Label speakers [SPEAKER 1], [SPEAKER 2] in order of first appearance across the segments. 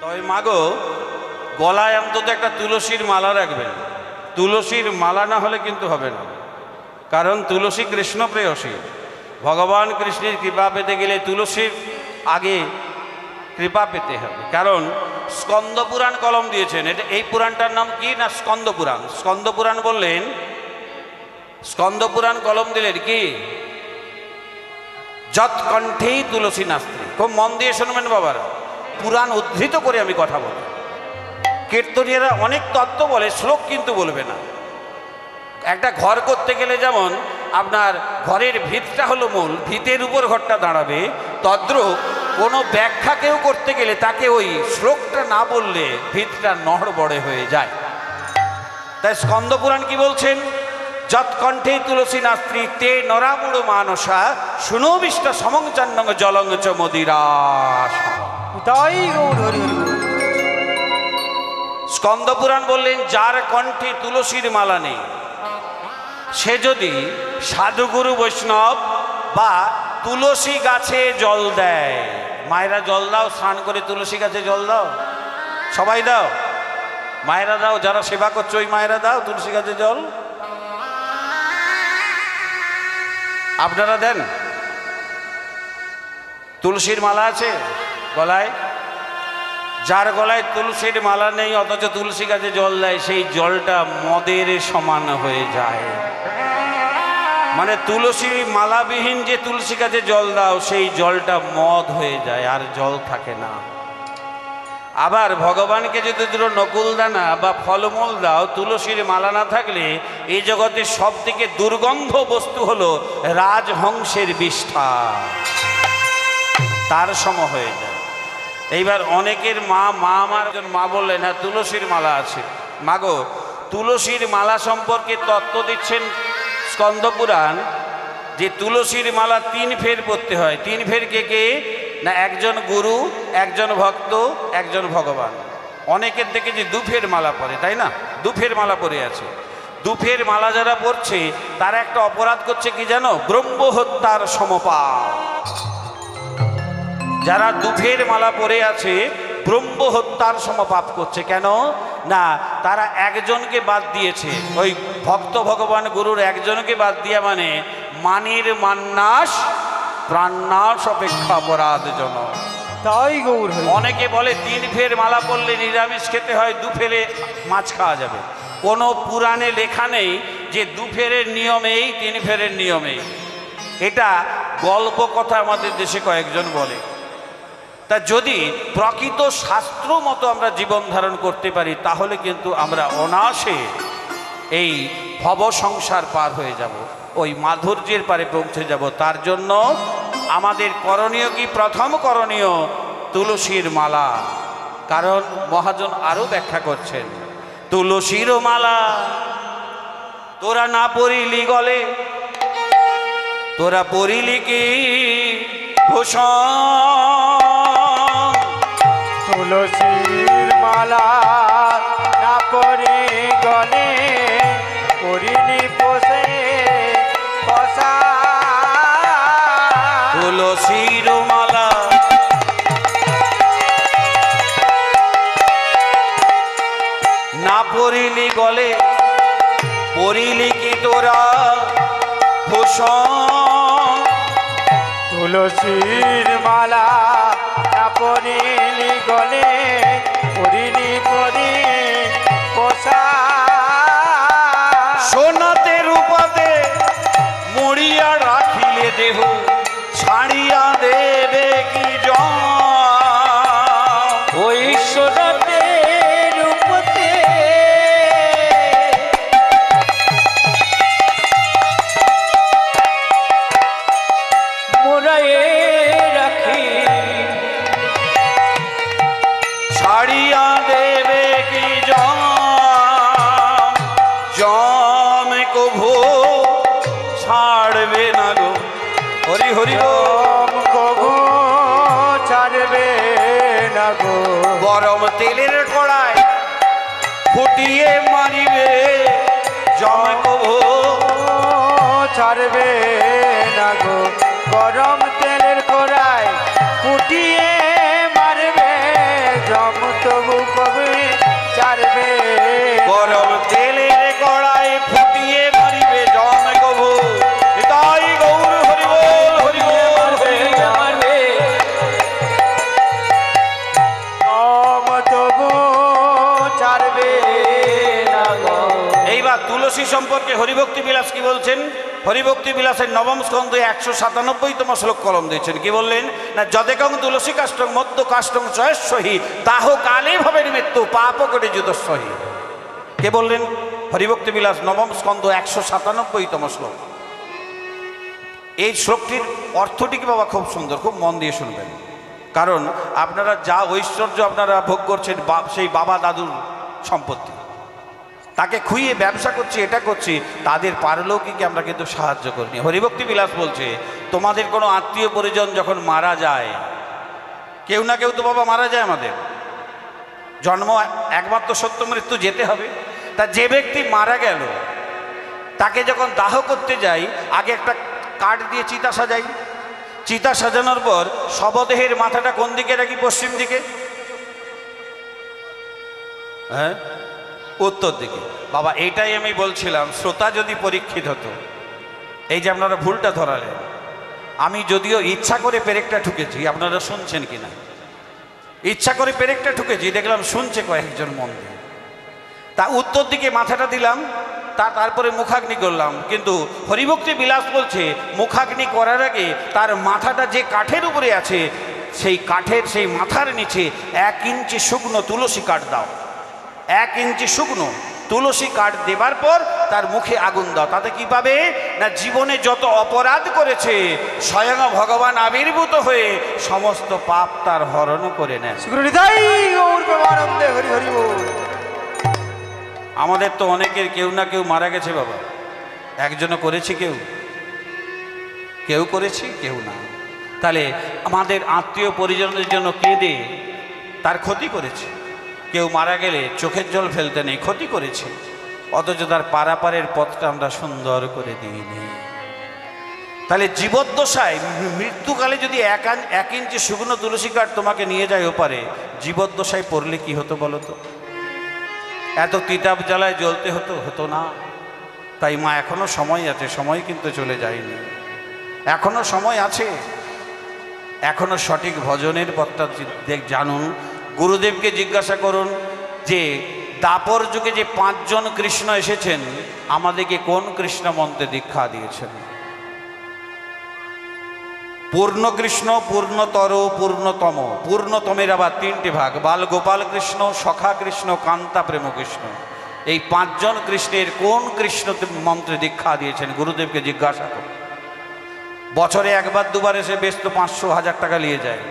[SPEAKER 1] ওই মাগো গলায় অন্তত একটা তুলসীর মালা রাখবেন। তুলসীর মালা না হলে কিন্তু হবে না, কারণ তুলসী কৃষ্ণ প্রেয়সী। ভগবান কৃষ্ণের কৃপা পেতে গেলে তুলসীর আগে কৃপা পেতে হবে। কারণ স্কন্দ পুরাণ কলম দিয়েছেন, এটা এই পুরাণটার নাম কি না স্কন্দ পুরাণ। স্কন্দ পুরাণ বললেন, স্কন্দ পুরাণ কলম দিলেন কি যৎ কণ্ঠেই তুলসী নাস্তি। খুব মন দিয়ে শুনবেন বাবারা, পুরাণ উদ্ধৃত করে আমি কথা বলি। কীর্তনীয়রা অনেক তত্ত্ব বলে, শ্লোক কিন্তু বলবে না। একটা ঘর করতে গেলে যেমন আপনার ঘরের ভিতটা হলো মূল, ভিতের উপর ঘরটা দাঁড়াবে, তদ্রূপ কোনো ব্যাখ্যা কেউ করতে গেলে তাকে ওই শ্লোকটা না বললে ভিতটা নহড়বড়ে হয়ে যায়। তাই স্কন্দ পুরাণ কি বলছেন, যৎকণ্ঠে তুলসী নাস্ত্রী তে নরামুড় মানসা শুনোবিষ্ট সমংচান্নং জলং চ মদিরাস। স্কন্দ পুরাণ বললেন, যার কণ্ঠে তুলসীর মালা নেই সে যদি সাধুগুরু বৈষ্ণব বা তুলসী গাছে জল দেয়, মায়েরা জল দাও, স্নান করে তুলসী গাছে জল দাও, সবাই দাও, মায়েরা দাও, যারা সেবা করছো ওই মায়েরা দাও তুলসী গাছে জল। আপনারা দেন? তুলসীর মালা আছে গলায়? যার গলায় তুলসীর মালা নেই অথচ তুলসী গাছে জল দেয়, সেই জলটা মদের সমান হয়ে যায়। মানে তুলসী মালাবিহীন যে তুলসী গাছে জল দাও সেই জলটা মদ হয়ে যায়, আর জল থাকে না। আবার ভগবানকে যদি দুটো নকুল দানা বা ফলমূল দাও, তুলসীর মালা না থাকলে এই জগতে সব থেকে দুর্গন্ধ বস্তু হলো রাজহংসের বিষ্ঠা, তার সম হয়ে যায়। এইবার অনেকের মা আমার একজন মা বললেন, হ্যাঁ তুলসীর মালা আছে। মাগো, তুলসীর মালা সম্পর্কে তত্ত্ব দিচ্ছেন স্কন্দ পুরাণ যে তুলসীর মালা 3 ফের পড়তে হয়। 3 ফের কে কে না, একজন গুরু, একজন ভক্ত, একজন ভগবান। অনেকের দেখে যে 2 ফের মালা পরে, তাই না? 2 ফের মালা পরে আছে। 2 ফের মালা যারা পড়ছে তারা একটা অপরাধ করছে কি জানো? ব্রহ্ম হত্যার সমপাপ। যারা 2 ফের মালা পরে আছে ব্রহ্ম হত্যার সমপাপ করছে। কেন না, তারা একজনকে বাদ দিয়েছে, ওই ভক্ত ভগবান গুরুর একজনকে বাদ দিয়া, মানে মানির মান্নাস প্রাণনাশ অপেক্ষা অপরাধজনক। তাই গৌর অনেকে বলে 3 ফের মালা পড়লে নিরামিষ খেতে হয়, 2 ফেরে মাছ খাওয়া যাবে। কোনো পুরাণে লেখা নেই যে 2 ফেরের নিয়মেই 3 ফেরের নিয়মেই। এটা গল্প কথা আমাদের দেশে কয়েকজন বলে। তা যদি প্রকৃত শাস্ত্র মতো আমরা জীবন ধারণ করতে পারি তাহলে কিন্তু আমরা অনায়াসে এই ভব সংসার পার হয়ে যাব, ওই মাধুর্যের পারে পৌঁছে যাব। তার জন্য আমাদের করণীয় কি? প্রথম করণীয় তুলসীর মালা। কারণ মহাজন আরো ব্যাখ্যা করছেন, তুলসীর মালা তোরা না পড়িলি গলে, তোরা পড়িলি কি ভূষণ।
[SPEAKER 2] তুলসীর মালা না পরে গলে, পরিনি পোষে পশা।
[SPEAKER 1] তুলসীর মালা না পরিলি গলে, পরিলি কি তোরা ভূষণ।
[SPEAKER 2] তুলসীর মালা না পরিলি গলে, পরিনি পরি পোষা।
[SPEAKER 1] সোনাতে রূপাতে মরিয়া রাখিলে দেহ, ছাড়িয়া দেবে কি জন।
[SPEAKER 2] ওই সোনাতে রূপতে মোরায়ে রাখি,
[SPEAKER 1] ছাড়িয়া দেবে কি জন। জম কভু ছাড়বে না গো, হরি হরি
[SPEAKER 2] কভু ছাড়বে না গো।
[SPEAKER 1] গরম তেলের কড়ায় ফুটিয়ে মারিবে, জম কভু
[SPEAKER 2] ছাড়বে না গো। গরম তেলের কড়াই ফুটিয়ে মারবে, জম তবু কবে ছাড়বে
[SPEAKER 1] গরম তেলের কড়াই ফুটিয়ে মারিবে জম গভু তাই গৌর হরিবোল হরিবোল
[SPEAKER 2] মারবে নাম তবু ছাড়বে না গো।
[SPEAKER 1] এইবার তুলসী সম্পর্কে হরিভক্তি বিলাস কি বলছেন? হরিভক্তি বিলাসের নবম স্কন্ধে 197তম শ্লোক কলম দিয়েছেন। কি বললেন না, যদেকং তুলসী কাষ্টং মধ্য কাষ্টং চয়স্বহি দাহ কালে ভবের মৃত্যু পাপ করে যুদস্বহি। কে বললেন? হরিভক্তি বিলাস নবম স্কন্ধ 197তম শ্লোক। এই শ্লোকটির অর্থটি কি বাবা খুব সুন্দর, খুব মন দিয়ে শুনবেন। কারণ আপনারা যা ঐশ্বর্য আপনারা ভোগ করছেন সেই বাবা দাদুর সম্পত্তি, তাকে খুইয়ে ব্যবসা করছি, এটা করছি, তাদের পারলৌকিকে আমরা কিন্তু সাহায্য করিনি। হরিভক্তি বিলাস বলছে তোমাদের কোনো আত্মীয় পরিজন যখন মারা যায়, কেউ না কেউ তো বাবা মারা যায়, আমাদের জন্ম একমাত্র সত্য, মৃত্যু যেতে হবে। তা যে ব্যক্তি মারা গেল তাকে যখন দাহ করতে যাই আগে একটা কাঠ দিয়ে চিতা সাজাই, চিতা সাজানোর পর শবদেহের মাথাটা কোন দিকে রাখি? পশ্চিম দিকে, হ্যাঁ উত্তর দিকে। বাবা এইটাই আমি বলছিলাম, শ্রোতা যদি পরীক্ষিত হতো, এই যে আপনারা ভুলটা ধরালেন, আমি যদিও ইচ্ছা করে পেরেকটা ঠুকেছি, আপনারা শুনছেন কিনা? ইচ্ছা করে পেরেকটা ঠুকেছি, দেখলাম শুনছে কয়েকজন মন দিয়ে, তা উত্তর দিকে মাথাটা দিলাম, তারপরে মুখাগ্নি করলাম। কিন্তু হরিভক্তি বিলাস বলছে মুখাগ্নি করার আগে তার মাথাটা যে কাঠের উপরে আছে সেই কাঠের সেই মাথার নিচে 1 ইঞ্চি শুকনো তুলসী কাঠ দাও, 1 ইঞ্চি শুকনো তুলসী কাঠ দেবার পর তার মুখে আগুন দাও। তাতে কি পাবে না, জীবনে যত অপরাধ করেছে স্বয়ং ভগবান আবির্ভূত হয়ে সমস্ত পাপ তার হরণ করে নেয়।
[SPEAKER 2] হরি হরি বল।
[SPEAKER 1] আমাদের তো অনেকের কেউ না কেউ মারা গেছে বাবা, একজনও করেছি, কেউ করেছি, কেউ না। তাহলে আমাদের আত্মীয় পরিজনদের জন্য কেঁদে তার ক্ষতি করেছে। কেউ মারা গেলে চোখের জল ফেলতে নেই, ক্ষতি করেছে, অথচ তার পারাপারের পথটা আমরা সুন্দর করে দিইনি। তাহলে জীবদ্দশায় মৃত্যুকালে যদি 1 ইঞ্চি শুকনো তুলসী কাঠ তোমাকে নিয়ে যায় ওপারে, জীবদ্দশায় পড়লে কি হতো বলো তো? এত তিতাব জ্বালায় জ্বলতে হতো না। তাই মা এখনো সময় আছে, সময় কিন্তু চলে যায়নি, এখনো সময় আছে, এখনো সঠিক ভজনের পথটা জানুন। গুরুদেবকে জিজ্ঞাসা করুন যে দাপর যুগে যে 5 জন কৃষ্ণ এসেছেন আমাদেরকে কোন কৃষ্ণ মন্ত্রে দীক্ষা দিয়েছেন? পূর্ণ কৃষ্ণ, পূর্ণতর, পূর্ণতম। পূর্ণতমের আবার 3টে ভাগ, বাল গোপাল কৃষ্ণ, সখা কৃষ্ণ, কান্তা প্রেম কৃষ্ণ। এই 5 জন কৃষ্ণের কোন কৃষ্ণ মন্ত্রে দীক্ষা দিয়েছেন? গুরুদেবকে জিজ্ঞাসা করুন। বছরে 1বার 2বার এসে বেশ তো 500-1000 টাকা নিয়ে যায়,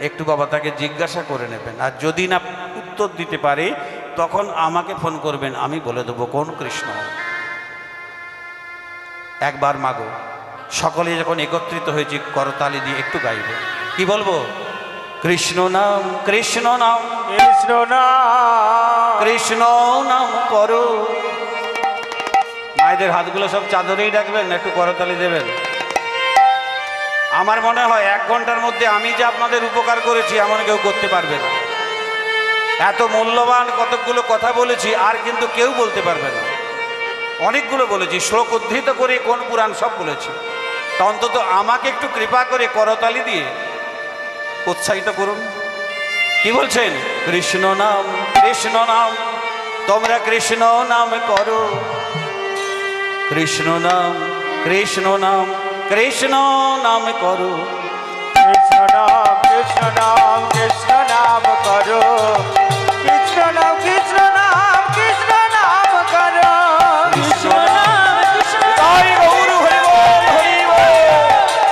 [SPEAKER 1] একটু বাবা তাকে জিজ্ঞাসা করে নেবেন। আর যদি না উত্তর দিতে পারে তখন আমাকে ফোন করবেন, আমি বলে দেবো কোন কৃষ্ণ। একবার মাগো, সকলে যখন একত্রিত হয়েছি করতালি দিয়ে একটু গাইবে। কি বলবো? কৃষ্ণ নাম, কৃষ্ণ নাম,
[SPEAKER 2] কৃষ্ণ নাম,
[SPEAKER 1] কৃষ্ণ নাম করো। মায়েদের হাতগুলো সব চাদরেই রাখবেন, একটু করতালি দেবেন। আমার মনে হয় 1 ঘন্টার মধ্যে আমি যে আপনাদের উপকার করেছি এমন কেউ করতে পারবে না। এত মূল্যবান কতকগুলো কথা বলেছি, আর কিন্তু কেউ বলতে পারবে না। অনেকগুলো বলেছি, শ্লোক উদ্ধৃত করে কোন পুরাণ সব বলেছি। তা অন্তত আমাকে একটু কৃপা করে করতালি দিয়ে উৎসাহিত করুন। কি বলছেন? কৃষ্ণ নাম, কৃষ্ণ নাম, তোমরা কৃষ্ণ নাম করো। কৃষ্ণ নাম, কৃষ্ণ নাম, কৃষ্ণ নাম করো।
[SPEAKER 2] কৃষ্ণ নাম, কৃষ্ণ নাম, কৃষ্ণ নাম করো। কৃষ্ণ নাম, কৃষ্ণ নাম, কৃষ্ণ নাম করো।
[SPEAKER 1] কৃষ্ণ নাম, তাই গৌর হরি বল, হরি বল।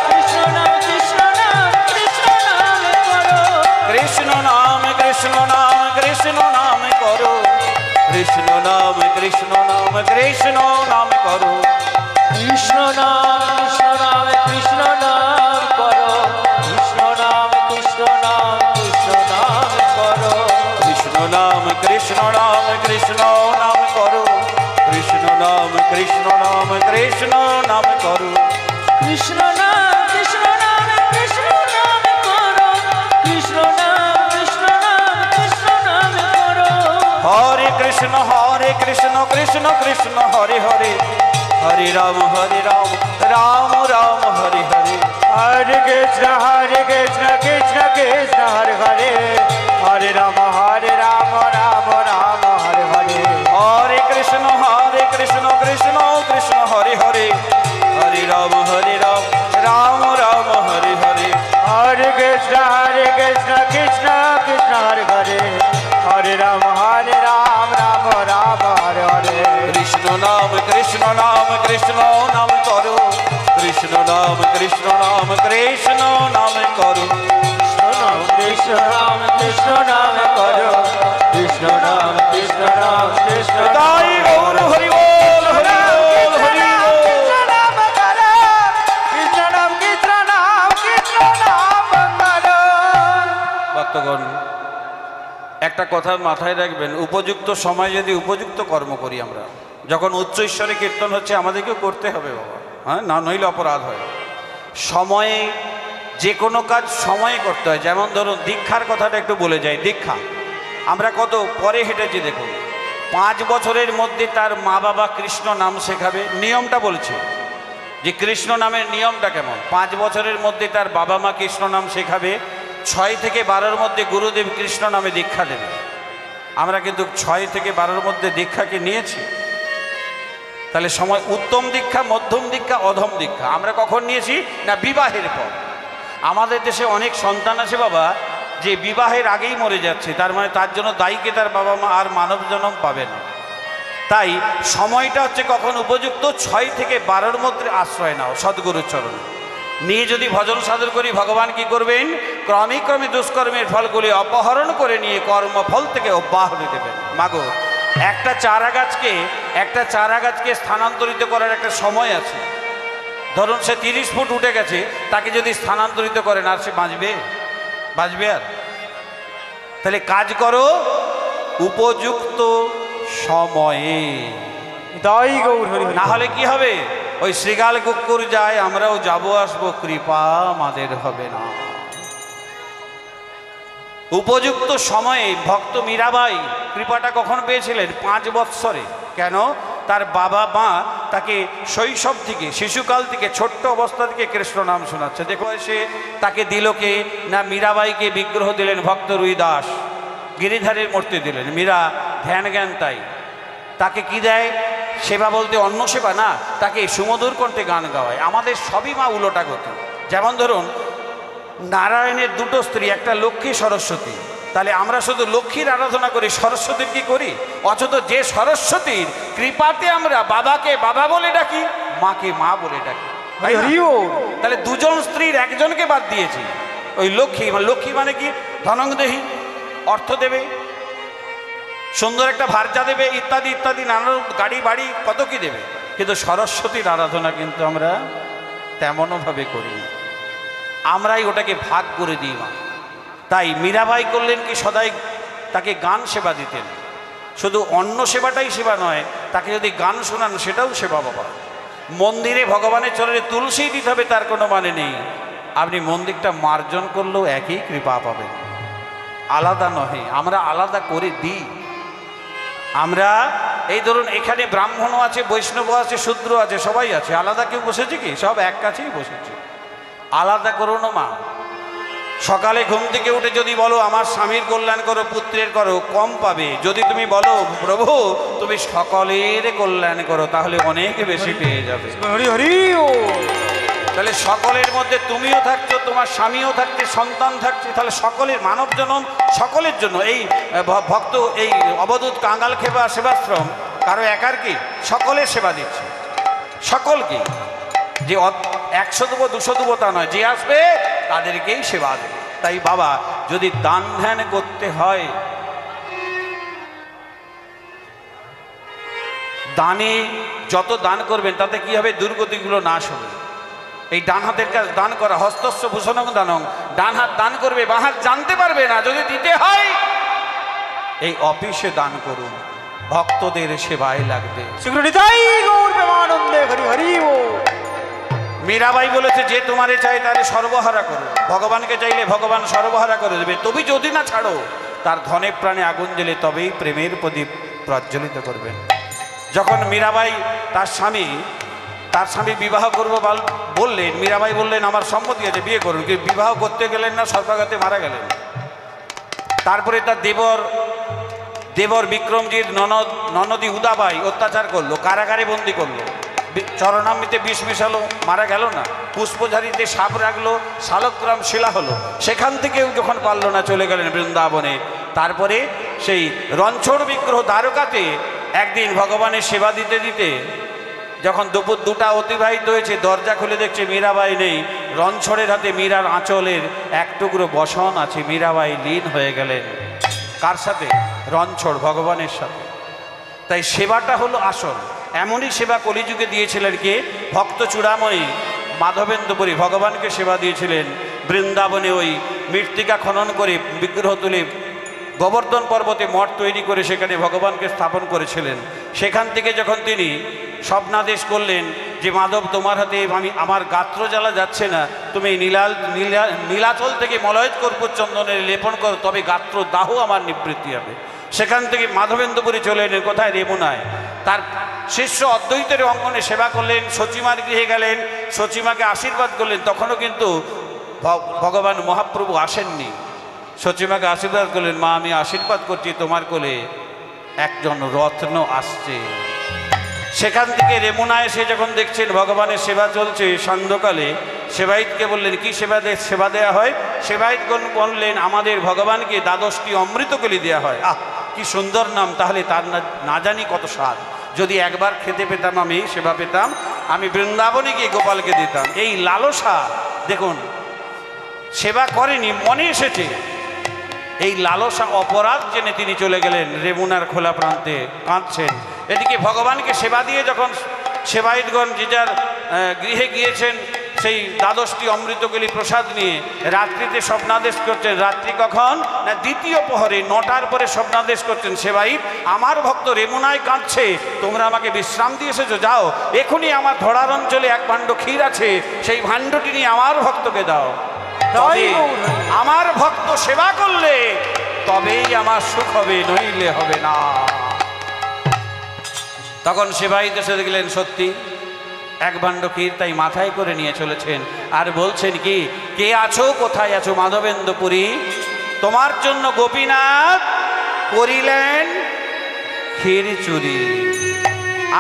[SPEAKER 2] কৃষ্ণ নাম, কৃষ্ণ নাম, কৃষ্ণ নাম করো।
[SPEAKER 1] কৃষ্ণ নাম, কৃষ্ণ নাম, কৃষ্ণ নাম করো। কৃষ্ণ নাম, কৃষ্ণ নাম, কৃষ্ণ নাম করো।
[SPEAKER 2] কৃষ্ণ নাম, কৃষ্ণ নাম, কৃষ্ণ নাম করো। কৃষ্ণ নাম, কৃষ্ণ নাম, কৃষ্ণ নাম করো।
[SPEAKER 1] কৃষ্ণ নাম, কৃষ্ণ নাম, কৃষ্ণ নাম করো। কৃষ্ণ নাম, কৃষ্ণ নাম, কৃষ্ণ নাম করো।
[SPEAKER 2] কৃষ্ণ নাম, কৃষ্ণ নাম, কৃষ্ণ নাম করো। কৃষ্ণ নাম, কৃষ্ণ নাম, কৃষ্ণ
[SPEAKER 1] কৃষ্ণ কৃষ্ণ কৃষ্ণ হরে হরে হরে রাম রাম রাম হরে হরে
[SPEAKER 2] हरे कृष्ण कृष्ण कृष्ण हरे हरे हरे राम राम राम हरे हरे
[SPEAKER 1] हरे कृष्ण कृष्ण कृष्ण हरे हरे हरे राम राम राम हरे हरे
[SPEAKER 2] हरे कृष्ण कृष्ण कृष्ण हरे हरे हरे राम राम राम हरे हरे
[SPEAKER 1] कृष्ण नाम करो कृष्ण नाम कृष्ण नाम करो
[SPEAKER 2] कृष्ण नाम करो कृष्ण नाम कृष्ण
[SPEAKER 1] ताई गौर हरि बोल हरि बोल हरि बोल
[SPEAKER 2] कृष्ण नाम करो कृष्ण नाम करो
[SPEAKER 1] ভক্তগণ একটা কথা মাথায় রাখবেন, উপযুক্ত সময় যদি উপযুক্ত কর্ম করি আমরা, যখন উচ্চ ঈশ্বরে কীর্তন হচ্ছে আমাদেরকেও করতে হবে বাবা, হ্যাঁ, না নইলে অপরাধ হয়। সময়ে যে কোনো কাজ সময়ে করতে হয়। যেমন ধরুন দীক্ষার কথাটা একটু বলে যাই। দীক্ষা আমরা কত পরে হেঁটেছি দেখুন। 5 বছরের মধ্যে তার মা বাবা কৃষ্ণ নাম শেখাবে, নিয়মটা বলছে যে কৃষ্ণ নামের নিয়মটা কেমন। 5 বছরের মধ্যে তার বাবা মা কৃষ্ণ নাম শেখাবে, 6 থেকে 12-র মধ্যে গুরুদেব কৃষ্ণ নামে দীক্ষা দেবে। আমরা কিন্তু 6 থেকে 12-র মধ্যে দীক্ষাকে নিয়েছি। তাহলে সময় উত্তম দীক্ষা, মধ্যম দীক্ষা, অধম দীক্ষা আমরা কখন নিয়েছি না বিবাহের পর। আমাদের দেশে অনেক সন্তান আছে বাবা যে বিবাহের আগেই মরে যাচ্ছে, তার মানে তার জন্য দায়ীকে তার বাবা মা আর মানব জন্ম পাবে না। তাই সময়টা হচ্ছে কখন উপযুক্ত, 6 থেকে 12-র মধ্যে আশ্রয় নাও সদ্গুরুর চরণে নিয়ে। যদি ভজন সাধন করি ভগবান কি করবেন, ক্রমে ক্রমে দুষ্কর্মের ফলগুলি অপহরণ করে নিয়ে কর্মফল থেকে অব্যাহতি দেবেন। মাগো একটা চারা গাছকে স্থানান্তরিত করার একটা সময় আছে। ধরুন সে 30 ফুট উঠে গেছে, তাকে যদি স্থানান্তরিত করেন আর সে বাঁচবে আর? তাহলে কাজ করো উপযুক্ত সময়ে,
[SPEAKER 2] দাই গৌর হরি
[SPEAKER 1] না হলে কি হবে, ওই শ্রীগাল কুকুর যায় আমরাও যাবো আসবো, কৃপা আমাদের হবে না। উপযুক্ত সময়ে ভক্ত মীরাবাই কৃপাটা কখন পেয়েছিলেন? 5 বৎসরে। কেন? তার বাবা মা তাকে শৈশব থেকে, শিশুকাল থেকে, ছোট্ট অবস্থা থেকে কৃষ্ণ নাম শোনাচ্ছে। দেখো সে তাকে দিল কে না, মীরাবাইকে বিগ্রহ দিলেন ভক্ত রুইদাস, গিরিধারের মূর্তি দিলেন। মীরা ধ্যান জ্ঞান তাই তাকে কি দেয়, সেবা বলতে অন্য সেবা না, তাকে সুমধুর কণ্ঠে গান গাওয়ায়। আমাদের সবই মা উলোটা গতি। যেমন ধরুন নারায়ণের 2টো স্ত্রী, একটা লক্ষ্মী সরস্বতী, তাহলে আমরা শুধু লক্ষ্মীর আরাধনা করি, সরস্বতীর কি করি? অথচ যে সরস্বতীর কৃপাতে আমরা বাবাকে বাবা বলে ডাকি, মাকে মা বলে ডাকি। তাহলে 2জন স্ত্রীর একজনকে বাদ দিয়েছি, ওই লক্ষ্মী। লক্ষ্মী মানে কি? ধনংদেহী, অর্থ দেবে, সুন্দর একটা ভার্যা দেবে, ইত্যাদি ইত্যাদি, নানা গাড়ি বাড়ি কত কি দেবে। কিন্তু সরস্বতীর আরাধনা কিন্তু আমরা তেমনভাবে করি না, আমরাই ওটাকে ভাগ করে দিই মা। তাই মীরাবাই করলেন কি, সদাই তাকে গান সেবা দিতেন। শুধু অন্ন সেবাটাই সেবা নয়, তাকে যদি গান শোনান সেটাও সেবা বাবা। মন্দিরে ভগবানের চরণে তুলসী দিতে হবে তার কোনো মানে নেই, আপনি মন্দিরটা মার্জন করলেও একই কৃপা পাবেন, আলাদা নহে। আমরা আলাদা করে দিই। আমরা এই ধরুন এখানে ব্রাহ্মণও আছে, বৈষ্ণব আছে, শূদ্র আছে, সবাই আছে, আলাদা কেউ বসেছে কি? সব এক কাছেই বসেছে। আলাদা করো না মা। সকালে ঘুম থেকে উঠে যদি বলো আমার স্বামীর কল্যাণ করো, পুত্রের করো, কম পাবে। যদি তুমি বলো প্রভু তুমি সকলের কল্যাণ করো, তাহলে অনেক বেশি পেয়ে যাবে।
[SPEAKER 2] হরি হরি।
[SPEAKER 1] তাহলে সকলের মধ্যে তুমিও থাকছো, তোমার স্বামীও থাকছে, সন্তান থাকছে, তাহলে সকলের মানব জনম সকলের জন্য। এই ভক্ত এই অবধূত কাঙ্গাল খেবা সেবাশ্রম কারো একার কি, সকলের সেবা দিচ্ছে, সকলকে। যে 100 দেবো 200 দেবো তা নয়, যে আসবে তাদেরকেই সেবা দেবে। তাই বাবা যদি দান ধ্যান করতে হয়, দানে যত দান করবেন তাতে কি হবে, দুর্গতিগুলো নাশ হবে। এই ডান হাতের কাজ দান করা, হস্তস্য ভূষণং দানং, ডান হাত দান করবে, বাঁ হাত জানতে পারবে না। যদি দিতে হয় এই অফিসে দান করুন, ভক্তদের সেবায় লাগবে। মীরাবাই বলেছে যে তোমারে চাই তারে সর্বহারা করো। ভগবানকে চাইলে ভগবান সর্বহারা করে দেবে। তবে যদি না ছাড়ো, তার ধনে প্রাণে আগুন জ্বেলে তবেই প্রেমের প্রদীপ প্রজ্বলিত করবেন। যখন মীরাবাই তার স্বামী বিবাহ করবো বললেন, মীরাবাই বললেন আমার সম্মতি আছে, বিয়ে করুন। কিন্তু বিবাহ করতে গেলেন না, সর্পাঘাতে মারা গেলেন। তারপরে তার দেবর বিক্রমজির ননদী উদাবাই অত্যাচার করলো, কারাগারে বন্দি করলো, চরণামৃতে বিষ মিশালো, মারা গেল না। পুষ্পঝারিতে সাপ রাখলো, শালগ্রাম শিলা হলো। সেখান থেকেও যখন পারল না, চলে গেলেন বৃন্দাবনে। তারপরে সেই রণছোড় বিগ্রহ দ্বারকাতে একদিন ভগবানের সেবা দিতে দিতে যখন দুপুর 2টা অতিবাহিত হয়েছে, দরজা খুলে দেখছে মীরাবাই নেই। রণছোড়ের হাতে মীরার আঁচলের এক টুকরো বসন আছে। মীরাবাই লীন হয়ে গেলেন কার সাথে? রণছোড় ভগবানের সাথে। তাই সেবাটা হলো আসল। এমনই সেবা কলিযুগে দিয়েছিলেন কে? ভক্ত চূড়ামণি মাধবেন্দ্রপুরী ভগবানকে সেবা দিয়েছিলেন। বৃন্দাবনে ওই মৃত্তিকা খনন করে বিগ্রহ তুলে গোবর্ধন পর্বতে মঠ তৈরি করে সেখানে ভগবানকে স্থাপন করেছিলেন। সেখান থেকে যখন তিনি স্বপ্নাদেশ করলেন যে মাধব তোমার হাতে আমার গাত্র জ্বালা যাচ্ছে না, তুমি নীলাচল থেকে মলয়জ কর্পূর চন্দনের লেপন করো, তবে গাত্র দাহ আমার নিবৃত্তি হবে। সেখান থেকে মাধবেন্দ্রপুরী চলে এলেন কোথায়? রেমুনায়। তার শিষ্য অদ্বৈতের অঙ্গনে সেবা করলেন, সচিমার গৃহে গেলেন, সচিমাকে আশীর্বাদ করলেন। তখনও কিন্তু ভগবান মহাপ্রভু আসেননি। সচিমাকে আশীর্বাদ করলেন, মা আমি আশীর্বাদ করছি তোমার কোলে একজন রত্ন আসছে। সেখান থেকে রেমুনায় এসে যখন দেখছেন ভগবানের সেবা চলছে, সান্ধ্যকালে সেবায়িতকে বললেন কি সেবা দেয়া হয়? সেবায়িতগণ বললেন আমাদের ভগবানকে 12টি অমৃতকলি দেওয়া হয়। কি সুন্দর নাম! তাহলে তার না জানি কত স্বাদ। যদি একবার খেতে পেতাম, আমি সেবা পেতাম, আমি বৃন্দাবনে গিয়ে গোপালকে দিতাম। এই লালসা দেখুন, সেবা করেনি, মনে এসেছে। এই লালসা অপরাধ জেনে তিনি চলে গেলেন রেমুনার খোলা প্রান্তে, কাঁদছেন। এদিকে ভগবানকে সেবা দিয়ে যখন সেবায়িতগণ যে যার গৃহে গিয়েছেন সেই 12টি অমৃতকলি প্রসাদ নিয়ে, রাত্রিতে স্বপ্নাদেশ করছেন। রাত্রি কখন? না, দ্বিতীয় প্রহরে 9টার পরে স্বপ্নাদেশ করছেন, সেবায়িত আমার ভক্ত রেমুনায় কাঁদছে, তোমরা আমাকে বিশ্রাম দিয়ে এসেছো, যাও এখনই আমার ধরার অঞ্চলে 1 ভাণ্ড ক্ষীর আছে, সেই ভাণ্ডটি নিয়ে আমার ভক্তকে দাও। আমার ভক্ত সেবা করলে তবেই আমার সুখ হবে, নইলে হবে না। তখন সেবায়িত এসে দেখলেন সত্যি 1 ভাণ্ড ক্ষীর, তাই মাথায় করে নিয়ে চলেছেন। আর বলছেন কি, কে আছো, কোথায় আছো? মাধবেন্দ্রপুরী, তোমার জন্য গোপীনাথ করিলেন ক্ষীর চুরি।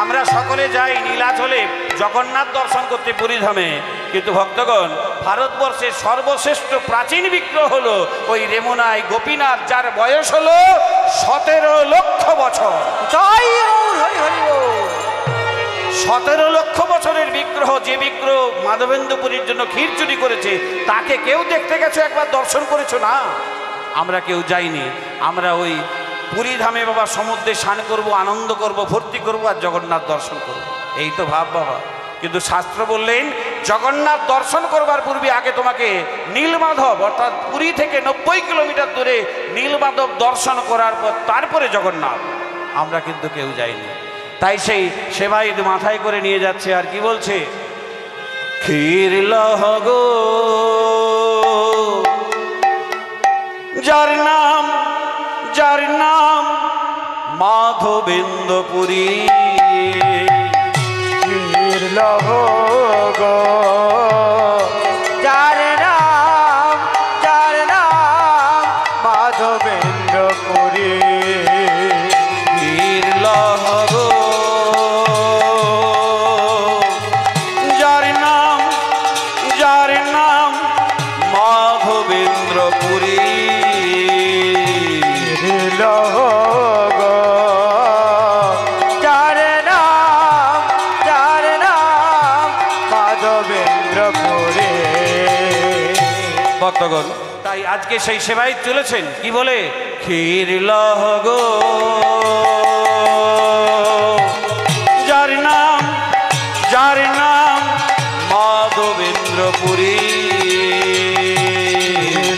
[SPEAKER 1] আমরা সকলে যাই নীলাচলে জগন্নাথ দর্শন করতে পুরীধামে, কিন্তু ভক্তগণ ভারতবর্ষের সর্বশ্রেষ্ঠ প্রাচীন বিগ্রহ হলো ওই রেমুনায় গোপীনাথ, যার বয়স হলো 17 লক্ষ বছর। 17 লক্ষ বছরের বিগ্রহ, যে বিগ্রহ মাধবেন্দ্রপুরীর জন্য ক্ষীর চুরি করেছে, তাকে কেউ দেখতে গেছো, একবার দর্শন করেছো? না, আমরা কেউ যাইনি। আমরা ওই পুরীধামে বাবা সমুদ্রে স্নান করব, আনন্দ করব, ভর্তি করব, আর জগন্নাথ দর্শন করব, এই তো ভাব বাবা। কিন্তু শাস্ত্র বললেন জগন্নাথ দর্শন করবার পূর্বে আগে তোমাকে নীলমাধব, অর্থাৎ পুরী থেকে 90 কিলোমিটার দূরে নীলমাধব দর্শন করার পর তারপরে জগন্নাথ। আমরা কিন্তু কেউ যাইনি। তাই সেই সেবায়িত মাথায় করে নিয়ে যাচ্ছে, আর কি বলছে? ক্ষীর লহ গো যার নাম মাধবেন্দ্রপুরী,
[SPEAKER 2] ক্ষীর লহ গো যার নাম মাধবেন্দ্রপুরী,
[SPEAKER 1] ক্ষীর লহ গো যার নাম মাধবেন্দ্রপুরী,
[SPEAKER 2] লহ গো যার নাম মাধবেন্দ্রপুরী।
[SPEAKER 1] ভক্তগণ, তাই আজকে সেই সেবায় চলেছেন কি বলে? ক্ষীর লহ গো যার নাম মাধবেন্দ্রপুরী,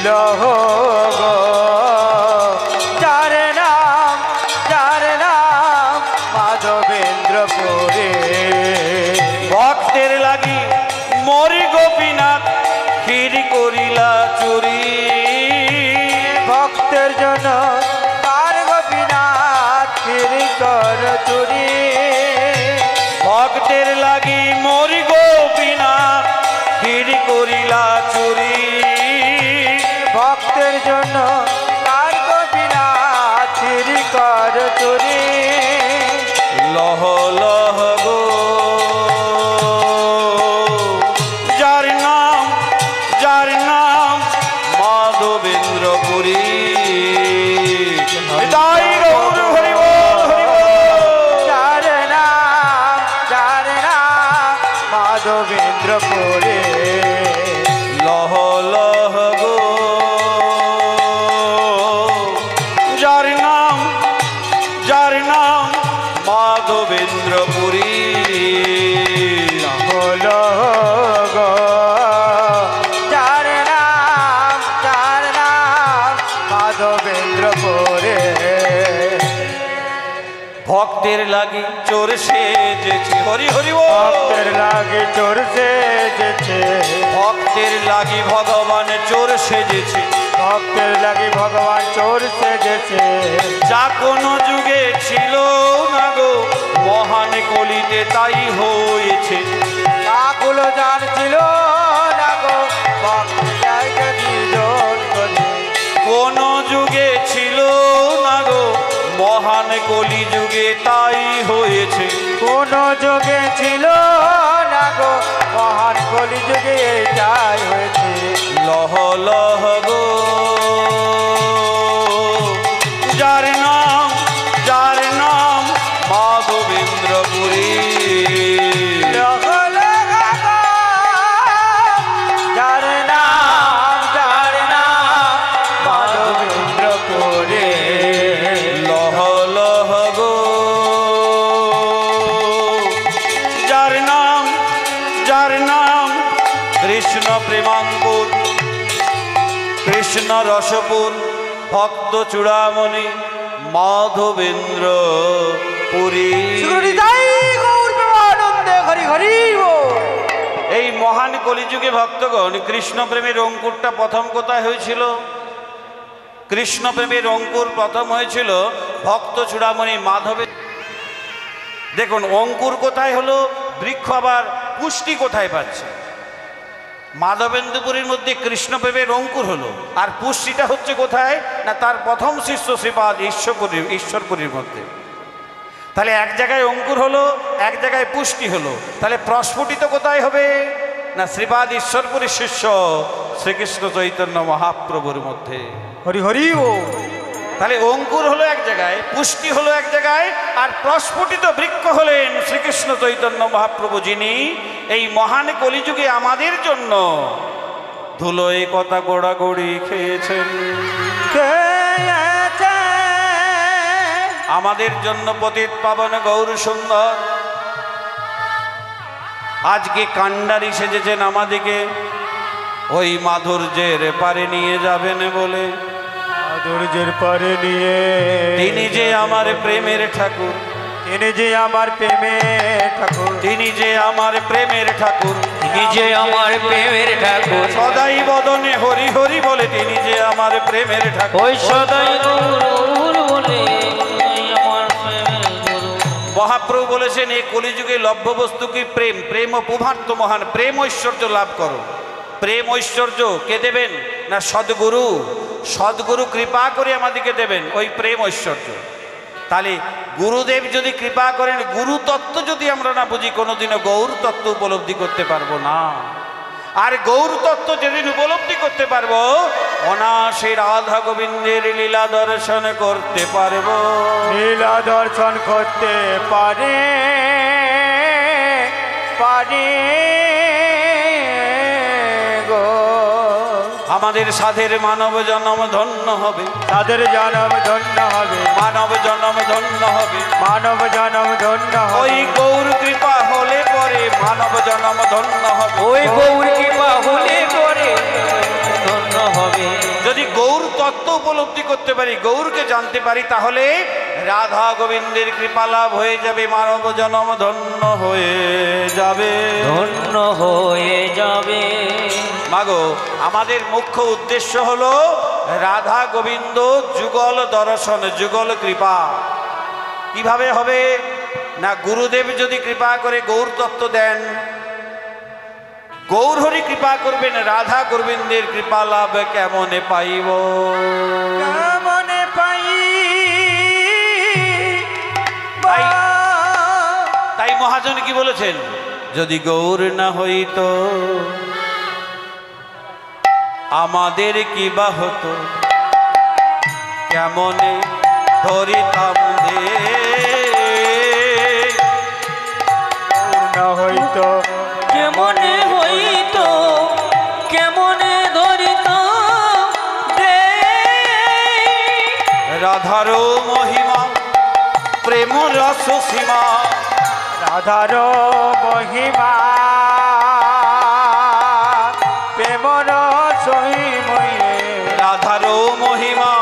[SPEAKER 2] লহ গো যার নাম মাধবেন্দ্রপুরী।
[SPEAKER 1] ভক্তের লাগি মরি গোপীনাথ ক্ষীর করিলা চুরি,
[SPEAKER 2] ভক্তের জন্য তার গোপীনাথ ক্ষীর
[SPEAKER 1] ভক্তের লাগি মরি গোপিনা ক্ষীর করিলা চুরি।
[SPEAKER 2] ভক্তের জন্য কার গোপিনা চিরি কর চুরি।
[SPEAKER 1] লহ লহ গো যার নাম মাধবেন্দ্র পুরী। তাই গৌর হরি বল হরি বল।
[SPEAKER 2] যার নাম মাধবেন্দ্র পুরী।
[SPEAKER 1] লহ লহ গো যার নাম মাধবেন্দ্র পুরী।
[SPEAKER 2] হলো গো যার নাম মাধবেন্দ্র পুরী।
[SPEAKER 1] ভক্তের লাগি চোর সেজেছে হরি হরি বল।
[SPEAKER 2] ভক্তের লাগে চোর সেজেছে।
[SPEAKER 1] ভক্তের লাগি ভগবান চোর সেজেছে।
[SPEAKER 2] ভক্তের লাগে ভগবান চোর সেজেছে।
[SPEAKER 1] যা কোনো যুগে ছিল না গো মহান কলিতে তাই হয়েছে।
[SPEAKER 2] কাকুলো যার ছিল না গো ভক্ত দিজন বলে।
[SPEAKER 1] কোন যুগে ছিল না গো মহান কলি যুগে তাই হয়েছে।
[SPEAKER 2] কোন যুগে ছিল না গো মহান কলি যুগে এটাই হয়েছে।
[SPEAKER 1] লহ লহ গো যার নাম মাধবেন্দ্র পুরী।
[SPEAKER 2] লহ লহ গো যার নাম মাধবেন্দ্র পুরী।
[SPEAKER 1] লহ লহ গো যার নাম কৃষ্ণ প্রেমাঙ্কুর কৃষ্ণ রসপুর ভক্ত চূড়ামণি মাধবেন্দ্র পুরী। এই মহান কলিযুগে ভক্তগণ কৃষ্ণ প্রেমের অঙ্কুরটা প্রথম কোথায় হয়েছিল? কৃষ্ণ প্রেমের অঙ্কুর প্রথম হয়েছিল ভক্ত চূড়ামণি মাধবের। দেখুন অঙ্কুর কোথায় হলো, বৃক্ষ আবার পুষ্টি কোথায় পাচ্ছে? মাধবেন্দ্রপুরীর মধ্যে কৃষ্ণ প্রেমের অঙ্কুর হলো, আর পুষ্টিটা হচ্ছে কোথায় না তার প্রথম শিষ্য শ্রীপাদ ঈশ্বরপুরীর মধ্যে। তাহলে এক জায়গায় অঙ্কুর হলো, এক জায়গায় পুষ্টি হলো, তাহলে প্রস্ফুটিত কোথায় হবে না শ্রীপাদ ঈশ্বরপুরীর শিষ্য শ্রীকৃষ্ণ চৈতন্য মহাপ্রভুর মধ্যে।
[SPEAKER 2] হরি হরি ও
[SPEAKER 1] তাহলে অঙ্কুর হলো এক জায়গায়, পুষ্টি হলো এক জায়গায়, আর প্রস্ফুটিত বৃক্ষ হলেন শ্রীকৃষ্ণ চৈতন্য মহাপ্রভু, যিনি এই মহান কলিযুগে আমাদের জন্য ধুলোয় কথা গোড়াগড়ি খেয়েছেন, আমাদের জন্য পতিত পাবন গৌর সুন্দর আজকে কান্ডারি সেজেছেন আমাদেরকে ওই মাধুর্যের পারে নিয়ে যাবেন বলে।
[SPEAKER 2] মাধুর্যের পারে নিয়ে
[SPEAKER 1] তিনি যে আমার প্রেমের ঠাকুর,
[SPEAKER 2] তিনি যে আমার প্রেমের ঠাকুর,
[SPEAKER 1] তিনি যে আমার প্রেমের ঠাকুর,
[SPEAKER 3] তিনি যে আমার প্রেমের ঠাকুর,
[SPEAKER 1] সদাই বদনে হরি হরি বলে তিনি যে আমার প্রেমের ঠাকুর।
[SPEAKER 3] ওই সদাই গৌর বলে আমার প্রেমের গুরু।
[SPEAKER 1] মহাপ্রভু বলেছেন এই কলিযুগে লভ্য বস্তু কি প্রেম, প্রেম ও পুভার্ত মহান, প্রেম ঐশ্বর্য লাভ করো। প্রেম ঐশ্বর্য কে দেবেন না সদ্গুরু, সদ্গুরু কৃপা করে আমাদেরকে দেবেন ওই প্রেম ঐশ্বর্য। তাহলে গুরুদেব যদি কৃপা করেন, গুরু তত্ত্ব যদি আমরা না বুঝি কোনোদিনও গৌর তত্ত্ব উপলব্ধি করতে পারবো না। আর গৌর তত্ত্ব যেদিন উপলব্ধি করতে পারবো অনায়াসে রাধা গোবিন্দের লীলা দর্শন করতে পারবো।
[SPEAKER 2] লীলা দর্শন করতে পারে পারে গো।
[SPEAKER 1] আমাদের সাধের মানব জন্ম ধন্য হবে,
[SPEAKER 2] তাদের জন্ম ধন্য হবে,
[SPEAKER 1] মানব জন্ম ধন্য হবে।
[SPEAKER 2] মানব জন্ম ধন্য
[SPEAKER 1] ওই
[SPEAKER 2] হবে।
[SPEAKER 1] গৌর কৃপা হলে পরে মানব জন্ম ধন্য হবে।
[SPEAKER 3] ওই গৌর কৃপা হলে পরে ধন্য হবে।
[SPEAKER 1] যদি গৌর তত্ত্ব উপলব্ধি করতে পারি, গৌরকে জানতে পারি, তাহলে রাধা গোবিন্দের কৃপা লাভ হয়ে যাবে, মানব জন্ম ধন্য হয়ে যাবে,
[SPEAKER 3] ধন্য হয়ে যাবে।
[SPEAKER 1] মাগো আমাদের মুখ্য উদ্দেশ্য হলো রাধা গোবিন্দ যুগল দর্শন, যুগল কৃপা। কিভাবে হবে না গুরুদেব যদি কৃপা করে গৌর তত্ত্ব দেন, গৌর হরি কৃপা করবেন, রাধা গোবিন্দের কৃপা লাভ কেমনে পাইব?
[SPEAKER 2] কেমনে পাই?
[SPEAKER 1] তাই মহাজন কি বলেছেন? যদি গৌর না হইতো আমাদের কি বা হতো, কেমনে ধরিতাম দে?
[SPEAKER 2] না হইতো
[SPEAKER 3] কেমনে হইতো, কেমনে ধরিত দে?
[SPEAKER 1] রাধার মহিমা প্রেম রস সীমা,
[SPEAKER 2] রাধার মহিমা প্রেমর সহিময়ে।
[SPEAKER 1] রাধার মহিমা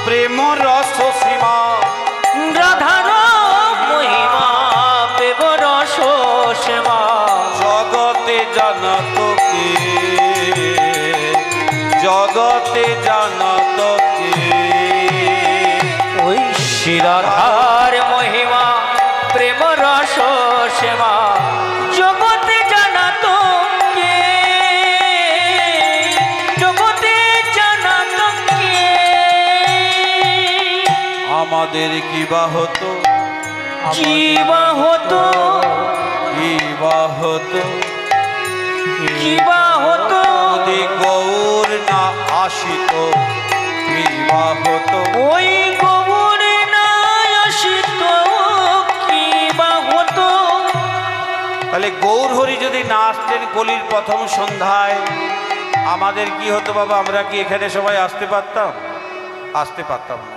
[SPEAKER 1] প্রেম রস সীমা,
[SPEAKER 3] রাধার মহিমা পেব রস সেবা।
[SPEAKER 1] জগতে জানত কে, জগতে জানত কে?
[SPEAKER 3] ওই শিরাধার মহিমা প্রেম রস সেবা, জগতে জানাত কে, জগতে জানাত কে?
[SPEAKER 1] আমাদের কি বা হতো,
[SPEAKER 3] কি বা হতো,
[SPEAKER 1] কি বা হতো
[SPEAKER 3] কি বা হতো?
[SPEAKER 1] যদি গৌর না আসিত, কি বা হতো?
[SPEAKER 3] ওই গৌর না আসিত, কি বা হতো?
[SPEAKER 1] তাহলে গৌর হরি যদি না আসতেন কলির প্রথম সন্ধ্যায়, আমাদের কি হতো বাবা? আমরা কি এখানে সবাই আসতে পারতাম? আসতে পারতাম না।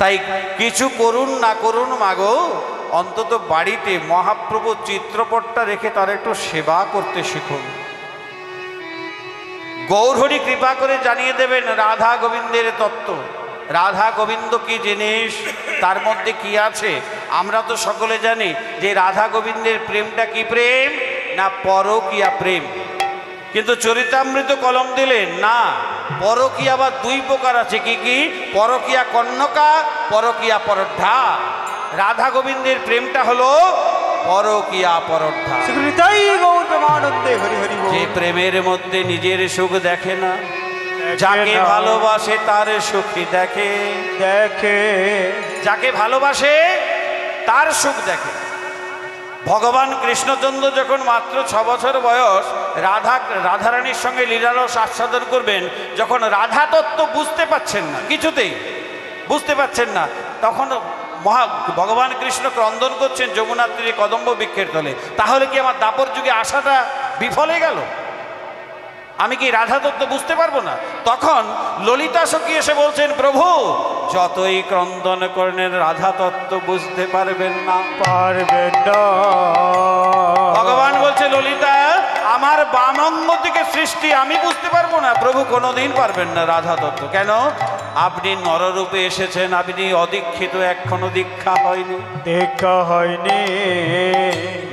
[SPEAKER 1] তাই কিছু করুন না করুন মাগো, অন্তত বাড়িতে মহাপ্রভু চিত্রপটটা রেখে তার একটু সেবা করতে শিখুন। গৌর হরি কৃপা করে জানিয়ে দেবেন রাধা গোবিন্দের তত্ত্ব। রাধা গোবিন্দ কি জিনিস, তার মধ্যে কি আছে? আমরা তো সকলে জানি যে রাধা গোবিন্দের প্রেমটা কি প্রেম, না পরকীয়া প্রেম। কিন্তু চরিতামৃত কলম দিলেন না, পরকীয়া আবার দুই প্রকার আছে। কি কি? পরকীয়া কন্যকা, পরকীয়া পরোদ্ধা। রাধা গোবিন্দের প্রেমটা হলো পরকীয়া পরোদ্ধা।
[SPEAKER 2] স্বীকৃতাই গৌর প্রেমানন্দে হরি হরি বল।
[SPEAKER 1] যে প্রেমের মধ্যে নিজের সুখ দেখে না, যাকে ভালোবাসে তার সুখী দেখে,
[SPEAKER 2] দেখে
[SPEAKER 1] যাকে ভালোবাসে তার সুখ দেখে। ভগবান কৃষ্ণচন্দ্র যখন মাত্র 6 বছর বয়স রাধারানীর সঙ্গে লীলারস আস্বাদন করবেন, যখন রাধা তত্ত্ব বুঝতে পাচ্ছেন না, কিছুতেই বুঝতে পাচ্ছেন না, তখন ভগবান কৃষ্ণ ক্রন্দন করছেন যমুনার তীরে কদম্ব বৃক্ষের তলে। তাহলে কি আমার দাপর যুগে আশাটা বিফল হয়ে গেল? আমি কি রাধা তত্ত্ব বুঝতে পারবো না? তখন ললিতা সখী এসে বলছেন, প্রভু যতই ক্রন্দন করেন রাধা তত্ত্ব বুঝতে পারবেন না,
[SPEAKER 2] পারবেন না।
[SPEAKER 1] ভগবান বলছে, ললিতা আমার বামঙ্গ থেকে সৃষ্টি, আমি বুঝতে পারবো না? প্রভু কোনোদিন পারবেন না রাধা তত্ত্ব। কেন? আপনি নররূপে এসেছেন, আপনি অদীক্ষিত, এখনো দীক্ষা হয়নি।
[SPEAKER 2] দেখা হয়নি।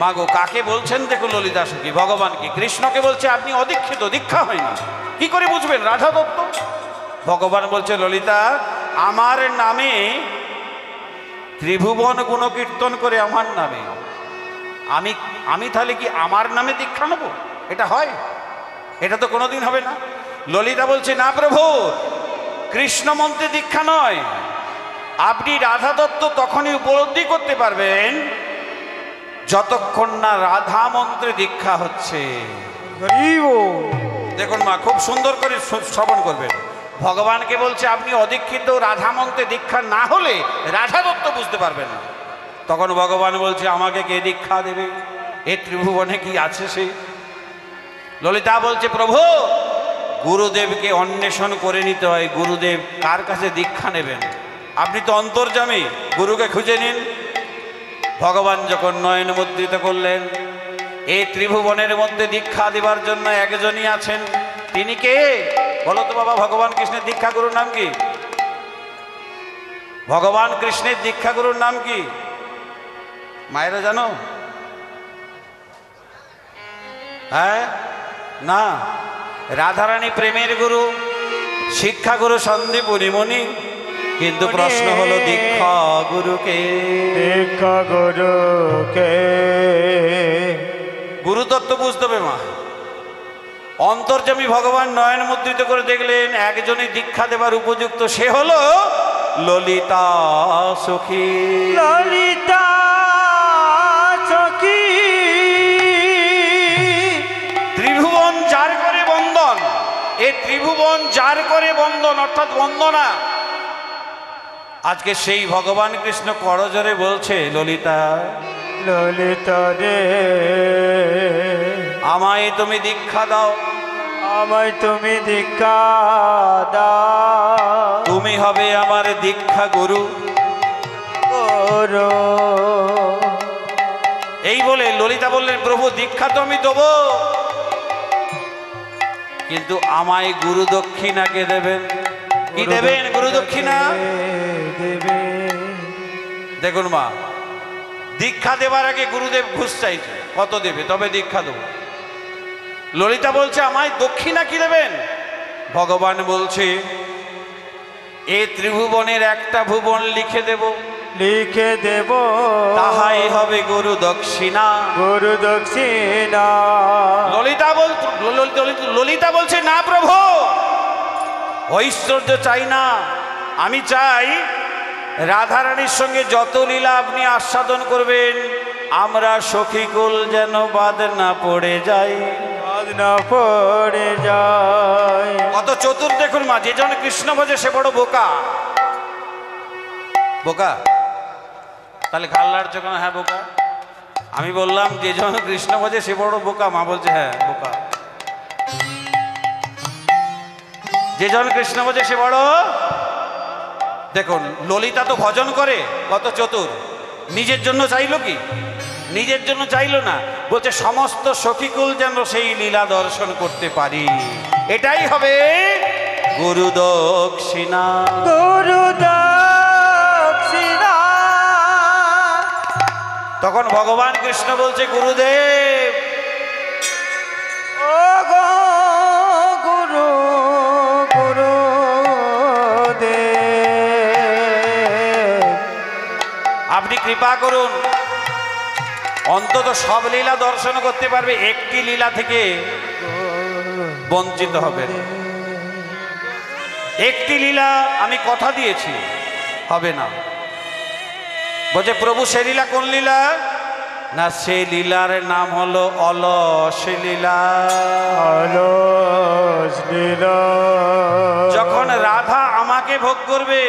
[SPEAKER 1] মাগো কাকে বলছেন? দেখো ললিতা সখী ভগবানকে, কৃষ্ণকে বলছে আপনি অদীক্ষিত, দীক্ষা হয়নি, কি করে বুঝবেন রাধা তত্ত্ব? ভগবান বলছে, ললিতা আমার নামে ত্রিভুবন গুণকীর্তন করে, আমার নামে আমি তাহলে কি আমার নামে দীক্ষা নেব? এটা হয়? এটা তো কোনোদিন হবে না। ললিতা বলছে, না প্রভু, কৃষ্ণ মন্ত্রে দীক্ষা নয়, আপনি রাধা তত্ত্ব তখনই উপলব্ধি করতে পারবেন যতক্ষণ না রাধা মন্ত্রে দীক্ষা হচ্ছে।
[SPEAKER 2] হরি বল।
[SPEAKER 1] দেখুন মা, খুব সুন্দর করে শ্রবণ করবেন। ভগবানকে বলছে আপনি অদীক্ষিত, রাধা মন্ত্রে দীক্ষা না হলে রাধা তত্ত্ব বুঝতে পারবেন না। তখন ভগবান বলছে, আমাকে কে দীক্ষা দেবে? এ ত্রিভুবনে কি আছে সে? ললিতা বলছে, প্রভু গুরুদেবকে অন্বেষণ করে নিতে হয়। গুরুদেব কার কাছে দীক্ষা নেবেন? আপনি তো অন্তর্যামী, গুরুকে খুঁজে নিন। ভগবান যখন নয়ন মুদ্রিত করলেন, এই ত্রিভুবনের মধ্যে দীক্ষা দেবার জন্য একজনই আছেন। তিনি কে বলো তো বাবা? ভগবান কৃষ্ণের দীক্ষা গুরুর নাম কি? ভগবান কৃষ্ণের দীক্ষা গুরুর নাম কি মায়েরা জানো? হ্যাঁ না, রাধারানী প্রেমের গুরু, শিক্ষা গুরু সন্দীপ মুনি। কিন্তু প্রশ্ন হলো দীক্ষা গুরুকে।
[SPEAKER 2] দীক্ষা গুরুকে।
[SPEAKER 1] গুরুতত্ত্ব বুঝতে হবে মা। অন্তর্যামী ভগবান নয়ন মুদ্রিত করে দেখলেন একজনই দীক্ষা দেবার উপযুক্ত, সে হলো ললিতা সখী।
[SPEAKER 2] ললিতা সখী।
[SPEAKER 1] ত্রিভুবন যার করে বন্দন, এ ত্রিভুবন যার করে বন্দন অর্থাৎ বন্দনা। আজকে সেই ভগবান কৃষ্ণ করজোরে বলছে, ললিতা
[SPEAKER 2] ললিতা রে,
[SPEAKER 1] আমায় তুমি দীক্ষা দাও,
[SPEAKER 2] আমায় তুমি দীক্ষা দাও।
[SPEAKER 1] তুমি হবে আমার দীক্ষা গুরু।
[SPEAKER 2] গুরু।
[SPEAKER 1] এই বলে ললিতা বললেন, প্রভু দীক্ষা তো আমি দেবো, কিন্তু আমায় গুরু দক্ষিণাকে দেবেন। কি দেবেন? গুরু দক্ষিণা
[SPEAKER 2] দেবে।
[SPEAKER 1] দেখুন মা, দীক্ষা দেবার আগে গুরুদেব ঘুষ চাইছে, কত দেবে তবে দীক্ষা দেব। ললিতা বলছে, আমায় দক্ষিণা কি দেবেন? ভগবান বলছে, এ ত্রিভুবনের একটা ভুবন লিখে দেব,
[SPEAKER 2] লিখে দেব,
[SPEAKER 1] তাহাই হবে গুরু দক্ষিণা।
[SPEAKER 2] গুরু দক্ষিণা।
[SPEAKER 1] ললিতা বলছে, না প্রভু, ঐশ্বর্য চাই না, আমি চাই রাধারানীর সঙ্গে যত লীলা আপনি আস্বাদন করবেন, আমরা সখীকুল যেন বাদ না পড়ে যাই।
[SPEAKER 2] বাদ না পড়ে যায়।
[SPEAKER 1] কত চতুর দেখুন মা, যে জন কৃষ্ণ ভজে সে বড় বোকা। বোকা? তাহলে ঘাল লাড়ছো কেন? হ্যাঁ বোকা। আমি বললাম যে জন কৃষ্ণ ভজে সে বড় বোকা, মা বলছে হ্যাঁ বোকা। যে জন কৃষ্ণ ভজে সে বড়। দেখুন ললিতা তো ভজন করে, কত চতুর। নিজের জন্য চাইলো কি? নিজের জন্য চাইলো না, বলছে সমস্ত সখীকুল যেন সেই লীলা দর্শন করতে পারি, এটাই হবে গুরু দক্ষিণা।
[SPEAKER 2] গুরু দক্ষিণা।
[SPEAKER 1] তখন ভগবান কৃষ্ণ বলছে, গুরুদেব,
[SPEAKER 2] ও গো গুরু, গুরু দেব,
[SPEAKER 1] আপনি কৃপা করুন, অন্তত সব লীলা দর্শন করতে পারবে, একটি লীলা থেকে বঞ্চিত হবে। একটি লীলা আমি কথা দিয়েছি, হবে না। বলছে প্রভু সে লীলা কোন লীলা? না, সে লীলার নাম হলো অলস লীলা।
[SPEAKER 2] অলস লীলা।
[SPEAKER 1] যখন রাধা আমাকে ভোগ করবে,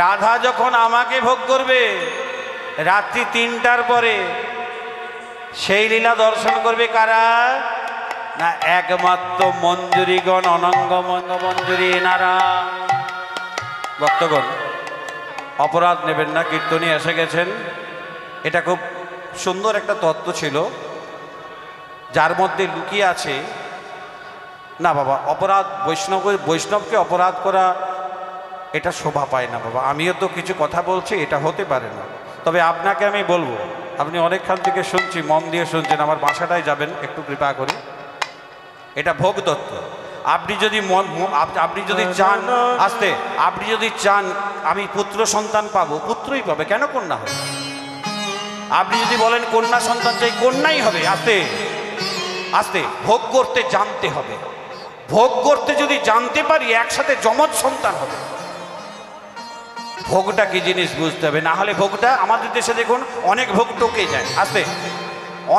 [SPEAKER 1] রাধা যখন আমাকে ভোগ করবে রাত্রি 3টার পরে, সেই লীলা দর্শন করবে কারা? না, একমাত্র মঞ্জুরিগণ, অনঙ্গ মঞ্জুরি এনারা। ভক্তগণ, অপরাধ নেবেন না, কীর্তনী এসে গেছেন। এটা খুব সুন্দর একটা তত্ত্ব ছিল, যার মধ্যে লুকিয়ে আছে। না বাবা, অপরাধ বৈষ্ণবকে অপরাধ করা এটা শোভা পায় না বাবা। আমিও তো কিছু কথা বলছি, এটা হতে পারে না। তবে আপনাকে আমি বলবো, আপনি অনেকক্ষণ থেকে শুনছি, মন দিয়ে শুনছেন, আমার বাসাটায় যাবেন একটু কৃপা করে। এটা ভোগ তত্ত্ব। আপনি যদি চান, আসতে আপনি যদি চান আমি পুত্র সন্তান পাবো, পুত্রই পাবে, কেন কন্যা হবে? আপনি যদি বলেন কন্যা সন্তান চাই, কন্যাই হবে। আস্তে আস্তে ভোগ করতে জানতে হবে। ভোগ করতে যদি জানতে পারি, একসাথে যমজ সন্তান হবে। ভোগটা কি জিনিস বুঝতে হবে, না হলে ভোগটা আমাদের দেশে দেখুন অনেক ভোগ টোকে যায়। আস্তে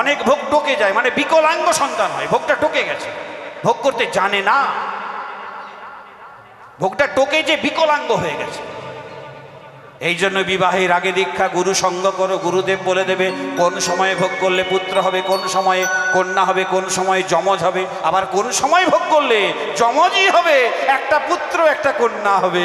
[SPEAKER 1] অনেক ভোগ টোকে যায়, মানে বিকলাঙ্গ সন্তান হয়, ভোগটা টোকে গেছে, ভোগ করতে জানে না, ভোগটা টোকে যে বিকলাঙ্গ হয়ে গেছে। এই জন্য বিবাহের আগে দীক্ষা, গুরু সঙ্গ করো, গুরুদেব বলে দেবে কোন সময়ে ভোগ করলে পুত্র হবে, কোন সময়ে কন্যা হবে, কোন সময়ে যমজ হবে, আবার কোন সময় ভোগ করলে যমজই হবে, একটা পুত্র একটা কন্যা হবে।